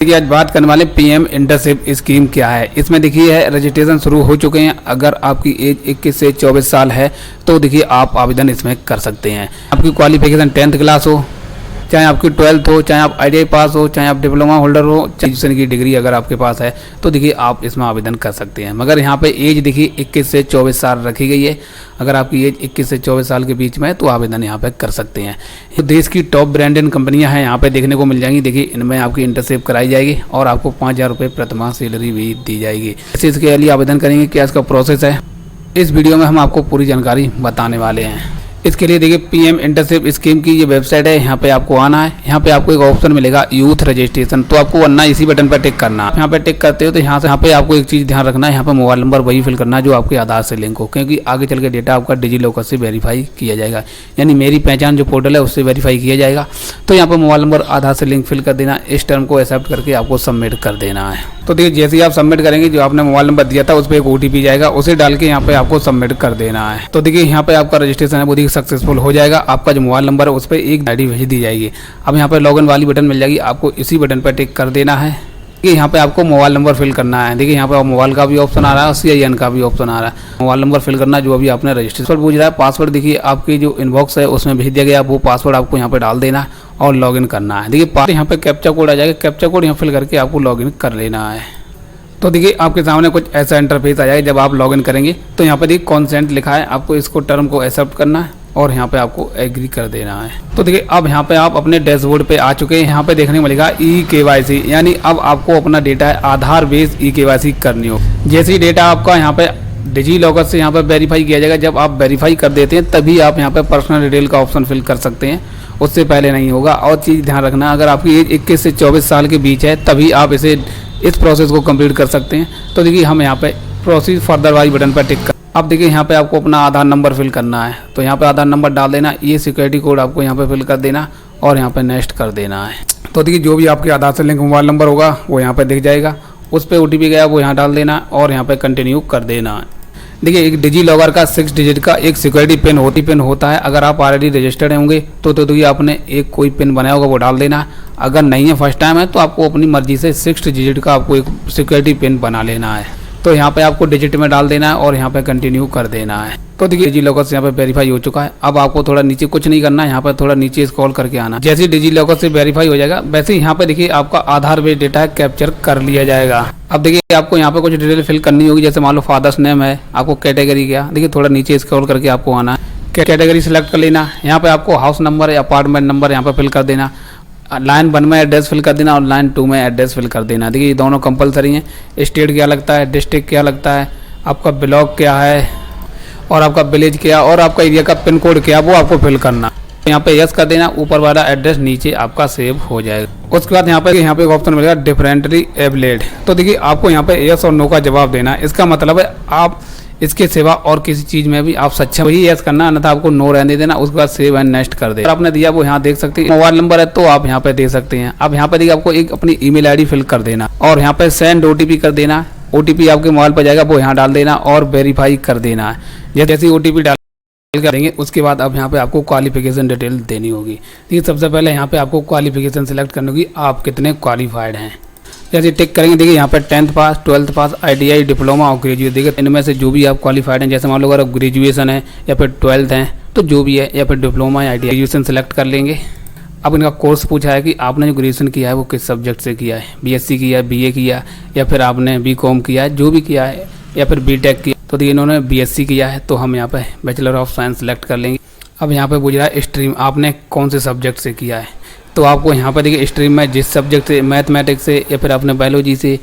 देखिए आज बात करने वाले पीएम इंटर्नशिप स्कीम क्या है। इसमें देखिए है रजिस्ट्रेशन शुरू हो चुके हैं। अगर आपकी एज 21 से 24 साल है तो देखिए आप आवेदन इसमें कर सकते हैं। आपकी क्वालिफिकेशन 10th क्लास हो, चाहे आपकी 12th हो, चाहे आप आईटीआई पास हो, चाहे आप डिप्लोमा होल्डर हो, ग्रेजुएशन की डिग्री अगर आपके पास है तो देखिए आप इसमें आवेदन कर सकते हैं। मगर यहाँ पे एज देखिए 21 से 24 साल रखी गई है। अगर आपकी एज 21 से 24 साल के बीच में है तो आवेदन यहाँ पे कर सकते हैं। तो देश की टॉप ब्रांडेड कंपनियां हैं यहाँ पे देखने को मिल जाएंगी। देखिए इनमें आपकी इंटर्नशिप कराई जाएगी और आपको 5,000 रुपये प्रतिमाह सैलरी भी दी जाएगी। इसके लिए आवेदन करेंगे, क्या इसका प्रोसेस है, इस वीडियो में हम आपको पूरी जानकारी बताने वाले हैं। इसके लिए देखिए पीएम इंटर्नशिप स्कीम की ये वेबसाइट है। यहाँ पे आपको आना है। यहाँ पे आपको एक ऑप्शन मिलेगा यूथ रजिस्ट्रेशन, तो आपको वरना इसी बटन पर टिक करना है। यहाँ पे टिक करते हो तो यहाँ पे आपको एक चीज़ ध्यान रखना है, यहाँ पे मोबाइल नंबर वही फिल करना है जो आपके आधार से लिंक हो, क्योंकि आगे चल के डेटा आपका डिजी लॉकर से वेरीफाई किया जाएगा, यानी मेरी पहचान जो पोर्टल है उससे वेरीफाई किया जाएगा। तो यहाँ पर मोबाइल नंबर आधार से लिंक फिल कर देना। इस टर्म को एक्सेप्ट करके आपको सबमिट कर देना है। तो देखिए जैसे ही आप सबमिट करेंगे, जो आपने मोबाइल नंबर दिया था उस पर एक OTP जाएगा, उसे डाल के यहाँ पे आपको सबमिट कर देना है। तो देखिए यहाँ पे आपका रजिस्ट्रेशन है वो देखिए सक्सेसफुल हो जाएगा। आपका जो मोबाइल नंबर है उस पर एक ID भेज दी जाएगी। अब यहाँ पे लॉगिन वाली बटन मिल जाएगी, आपको इसी बटन पर टिक कर देना है। देखिए यहाँ पे आपको मोबाइल नंबर फिल करना है। देखिए यहाँ पे मोबाइल का भी ऑप्शन आ रहा है और CIN का भी ऑप्शन आ रहा है। मोबाइल नंबर फिल करना जो अभी आपने रजिस्ट्रेशन पूछ रहा है। पासवर्ड देखिए आपकी जो इनबॉक्स है उसमें भेज दिया गया, वो पासवर्ड आपको यहाँ पे डाल देना और लॉगिन करना है। देखिए यहाँ पे कैप्चा कोड आ जाएगा, कैप्चा कोड यहाँ फिल करके आपको लॉगिन कर लेना है। तो देखिए आपके सामने कुछ ऐसा इंटरफेस आ जाएगा। जब आप लॉगिन करेंगे तो यहाँ पे देखिए कॉन्सेंट लिखा है, आपको इसको टर्म को एक्सेप्ट करना है और यहाँ पे आपको एग्री कर देना है। तो देखिए अब यहाँ पे आप अपने डैशबोर्ड पे आ चुके हैं। यहाँ पे देखने को मिलेगा eKYC, यानी अब आपको अपना डेटा है आधार बेस्ड eKYC करनी हो। जैसे ही डेटा आपका यहाँ पे डिजी लॉकर से यहाँ पे वेरीफाई किया जाएगा, जब आप वेरीफाई कर देते हैं तभी आप यहाँ पे पर्सनल डिटेल का ऑप्शन फिल कर सकते हैं, उससे पहले नहीं होगा। और चीज़ ध्यान रखना, अगर आपकी एज 21 से 24 साल के बीच है तभी आप इस प्रोसेस को कंप्लीट कर सकते हैं। तो देखिए हम यहाँ पे प्रोसीड फर्दर वाली बटन पर टिक कर, अब देखिए यहाँ पे आपको अपना आधार नंबर फिल करना है। तो यहाँ पे आधार नंबर डाल देना, ये सिक्योरिटी कोड आपको यहाँ पे फिल कर देना और यहाँ पे नेक्स्ट कर देना है। तो देखिए जो भी आपके आधार से लिंक मोबाइल नंबर होगा वो यहाँ पे दिख जाएगा, उस पर OTP गया वो यहाँ डाल देना और यहाँ पे कंटिन्यू कर देना है। देखिए एक डिजी लॉकर का 6 डिजिट का एक सिक्योरिटी पिन होता है। अगर आप ऑलरेडी रजिस्टर्ड होंगे तो देखिए आपने एक कोई पिन बनाया होगा वो डाल देना। अगर नहीं है, फर्स्ट टाइम है, तो आपको अपनी मर्जी से 6 डिजिट का आपको एक सिक्योरिटी पिन बना लेना है। तो यहाँ पे आपको डिजिट में डाल देना है और यहाँ पे कंटिन्यू कर देना है। तो देखिए डिजी लॉकर से यहाँ पे वेरीफाई हो चुका है। अब आपको थोड़ा नीचे कुछ नहीं करना है, यहाँ पे थोड़ा नीचे स्क्रॉल करके आना। जैसे डिजी लॉकर से वेरीफाई हो जाएगा वैसे यहाँ पे देखिए आपका आधार बेस्ड डेटा कैप्चर कर लिया जाएगा। अब देखिए आपको यहाँ पे कुछ डिटेल फिल करनी होगी, जैसे मान लो फादर्स नेम है, आपको कैटेगरी क्या, देखिए थोड़ा नीचे स्क्रॉल करके आपको आना है, कैटेगरी सिलेक्ट कर लेना। यहाँ पे आपको हाउस नंबर या अपार्टमेंट नंबर यहाँ पे फिल कर देना। लाइन 1 में एड्रेस फिल कर देना और लाइन 2 में एड्रेस फिल कर देना। देखिए ये दोनों कंपलसरी हैं। स्टेट क्या लगता है, डिस्ट्रिक्ट क्या लगता है, आपका ब्लॉक क्या है और आपका विलेज क्या और आपका एरिया का पिन कोड क्या, वो आपको फिल करना। यहाँ पे यस कर देना, ऊपर वाला एड्रेस नीचे आपका सेव हो जाएगा। उसके बाद यहाँ पे एक ऑप्शन मिलेगा डिफरेंटली एबलेड। तो देखिए आपको यहाँ पे यस और नो का जवाब देना है। इसका मतलब है आप इसके सिवा और किसी चीज़ में भी आप सक्षम, वही यस करना, अन्यथा आपको नो रहने देना। उसके बाद सेव एंड नेक्स्ट कर देना। आपने दिया वो यहाँ देख सकते हैं। मोबाइल नंबर है तो आप यहाँ पे दे सकते हैं। अब यहाँ पे देखिए आपको एक अपनी ईमेल ID फिल कर देना और यहाँ पे सेंड OTP कर देना। OTP आपके मोबाइल पर जाएगा, वो यहाँ डाल देना और वेरीफाई कर देना है। जैसे ही OTP डाल करेंगे उसके बाद अब यहाँ पे आपको क्वालिफिकेशन डिटेल देनी होगी। देखिए सबसे पहले यहाँ पे आपको क्वालिफिकेशन सिलेक्ट करनी होगी, आप कितने क्वालिफाइड हैं। जैसे टिक करेंगे देखिए यहाँ पे 10th पास, 12th पास, ITI, डिप्लोमा और ग्रेजुएट। देखिए इनमें से जो भी आप क्वालिफाइड हैं, जैसे मान लो अगर ग्रेजुएशन है या फिर 12th है तो जो भी है, या फिर डिप्लोमा या ITI, ग्रेजुएशन सेलेक्ट कर लेंगे। अब इनका कोर्स पूछा है कि आपने जो ग्रेजुएशन किया है वो किस सब्जेक्ट से किया है, BSc किया है, BA किया या फिर आपने BCom किया है, जो भी किया है, या फिर BTech किया। तो देखिए इन्होंने BSc किया है तो हम यहाँ पे बैचलर ऑफ साइंस सेलेक्ट कर लेंगे। अब यहाँ पे पूछ रहा है स्ट्रीम आपने कौन से सब्जेक्ट से किया है, तो आपको यहाँ पर देखिए स्ट्रीम में जिस सब्जेक्ट से, मैथमेटिक्स से या फिर आपने बायोलॉजी से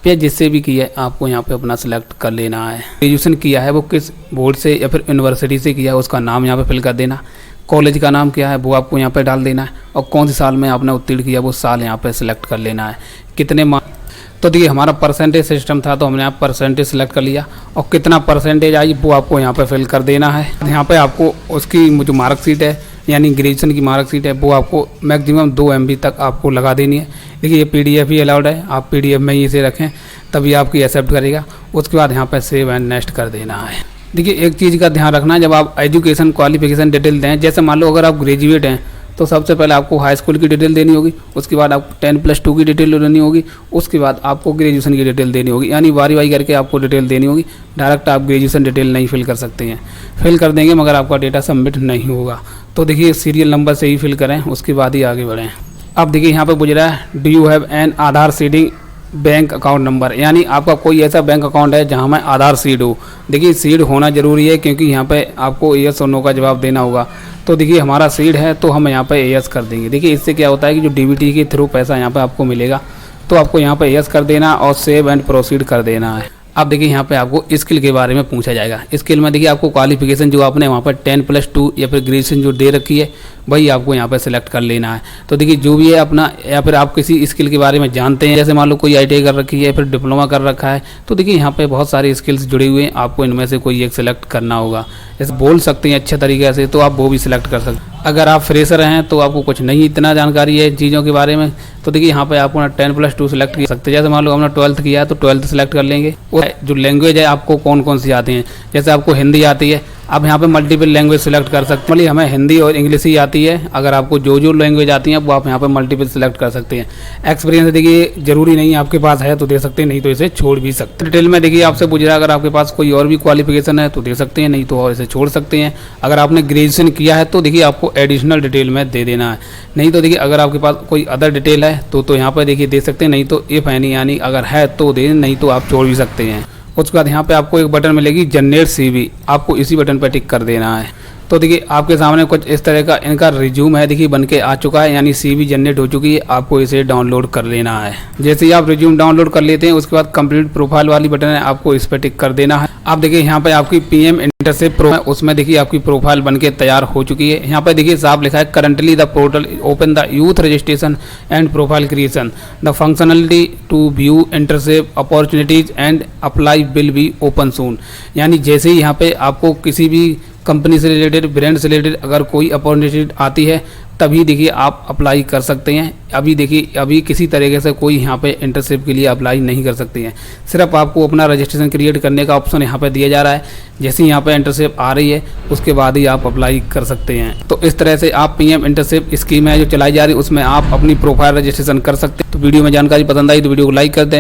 या जिससे भी किया है आपको यहाँ पे अपना सेलेक्ट कर लेना है। ग्रेजुएशन किया है वो किस बोर्ड से या फिर यूनिवर्सिटी से किया है उसका नाम यहाँ पे फिल कर देना। कॉलेज का नाम क्या है वो आपको यहाँ पे डाल देना है और कौन से साल में आपने उत्तीर्ण किया वो साल यहाँ पे सिलेक्ट कर लेना है। कितने मार्क्स, तो देखिए हमारा परसेंटेज सिस्टम था तो हमने यहाँ परसेंटेज सेलेक्ट कर लिया और कितना परसेंटेज आई वो आपको यहाँ पे फिल कर देना है। यहाँ पे आपको उसकी जो मार्कशीट है यानी ग्रेजुएशन की मार्कशीट है वो आपको मैक्सिमम 2 MB तक आपको लगा देनी है। देखिए ये PDF ही अलाउड है, आप PDF में ही इसे रखें तभी आपकी एक्सेप्ट करेगा। उसके बाद यहाँ पे सेव एंड नेक्स्ट कर देना है। देखिए एक चीज़ का ध्यान रखना है, जब आप एजुकेशन क्वालिफिकेशन डिटेल दें, जैसे मान लो अगर आप ग्रेजुएट हैं तो सबसे पहले आपको हाई स्कूल की डिटेल देनी होगी, उसके बाद आपको 10+2 की डिटेल देनी होगी, उसके बाद आपको ग्रेजुएशन की डिटेल देनी होगी, यानी बारी बारी करके आपको डिटेल देनी होगी। डायरेक्ट आप ग्रेजुएशन डिटेल नहीं फिल कर सकते हैं, फिल कर देंगे मगर आपका डेटा सबमिट नहीं होगा। तो देखिए सीरियल नंबर से ही फिल करें, उसके बाद ही आगे बढ़ें। अब देखिए यहाँ पे पूछ रहा है do you have an Aadhaar seeding bank account number, यानी आपका कोई ऐसा बैंक अकाउंट है जहाँ में आधार सीड हो। देखिए सीड होना ज़रूरी है क्योंकि यहाँ पे आपको येस और नो का जवाब देना होगा। तो देखिए हमारा सीड है तो हम यहाँ पे येस कर देंगे। देखिए इससे क्या होता है कि जो डीबीटी के थ्रू पैसा यहाँ पे आपको मिलेगा, तो आपको यहाँ पे येस कर देना और सेव एंड प्रोसीड कर देना है। अब देखिए यहाँ पे आपको स्किल के बारे में पूछा जाएगा। स्किल में देखिए आपको क्वालिफिकेशन जो आपने वहाँ पर 10+2 या फिर ग्रेजुएशन जो दे रखी है वही आपको यहाँ पर सिलेक्ट कर लेना है। तो देखिए जो भी है अपना, या फिर आप किसी स्किल के बारे में जानते हैं, जैसे मान लो कोई ITI कर रखी है, फिर डिप्लोमा कर रखा है, तो देखिए यहाँ पे बहुत सारे स्किल्स जुड़े हुए हैं, आपको इनमें से कोई एक सिलेक्ट करना होगा। जैसे बोल सकते हैं अच्छे तरीके से, तो आप वो भी सिलेक्ट कर सकते हैं। अगर आप फ्रेशर हैं तो आपको कुछ नहीं इतना जानकारी है चीज़ों के बारे में, तो देखिए यहाँ पे आप 10+2 सिलेक्ट कर सकते हैं। जैसे मान लो हमने 12th किया है तो 12th सिलेक्ट कर लेंगे। और जो लैंग्वेज है आपको कौन कौन सी आती हैं, जैसे आपको हिंदी आती है, आप यहाँ पे मल्टीपल लैंग्वेज सिलेक्ट कर सकते हैं। मतलब हमें हिंदी और इंग्लिश ही आती है, अगर आपको जो लैंग्वेज आती हैं वो आप यहाँ पे मल्टीपल सिलेक्ट कर सकते हैं। एक्सपीरियंस देखिए जरूरी नहीं है, आपके पास है तो दे सकते हैं, नहीं तो इसे छोड़ भी सकते हैं। डिटेल में देखिए आपसे पूछ रहा है अगर आपके पास कोई और भी क्वालिफिकेशन है तो दे सकते हैं, नहीं तो और इसे छोड़ सकते हैं। अगर आपने ग्रेजुएशन किया है तो देखिए आपको एडिशनल डिटेल में दे देना है, नहीं तो देखिए अगर आपके पास कोई अदर डिटेल है तो यहाँ पर देखिए दे सकते हैं, नहीं तो इफ एनी, यानी अगर है तो दे, नहीं तो आप छोड़ भी सकते हैं। उसके बाद यहाँ पे आपको एक बटन मिलेगी जनरेट CV, आपको इसी बटन पर टिक कर देना है। तो देखिए आपके सामने कुछ इस तरह का इनका रिज्यूम है, देखिए बन के आ चुका है, यानी CV जनरेट हो चुकी है। आपको इसे डाउनलोड कर लेना है। जैसे ही आप रिज्यूम डाउनलोड कर लेते हैं उसके बाद कंप्लीट प्रोफाइल वाली बटन है, आपको इस पर टिक कर देना है। आप देखिए यहाँ पे आपकी PM इंटर्नशिप प्रो है, उसमें देखिए आपकी प्रोफाइल बन के तैयार हो चुकी है। यहाँ पे देखिए साफ लिखा है currently the portal open the youth registration and profile creation the functionality to view internship opportunities and apply will be open soon, यानी जैसे ही यहाँ पे आपको किसी भी कंपनी से रिलेटेड, ब्रांड से रिलेटेड अगर कोई अपॉर्चुनिटी आती है तभी देखिए आप अप्लाई कर सकते हैं। अभी देखिए अभी किसी तरीके से कोई यहाँ पे इंटर्नशिप के लिए अप्लाई नहीं कर सकते हैं, सिर्फ आपको अपना रजिस्ट्रेशन क्रिएट करने का ऑप्शन यहाँ पे दिया जा रहा है। जैसे ही यहाँ पे इंटर्नशिप आ रही है उसके बाद ही आप अप्लाई कर सकते हैं। तो इस तरह से आप PM इंटर्नशिप स्कीम है जो चलाई जा रही है उसमें आप अपनी प्रोफाइल रजिस्ट्रेशन कर सकते हैं। तो वीडियो में जानकारी पसंद आई तो वीडियो को लाइक कर दें।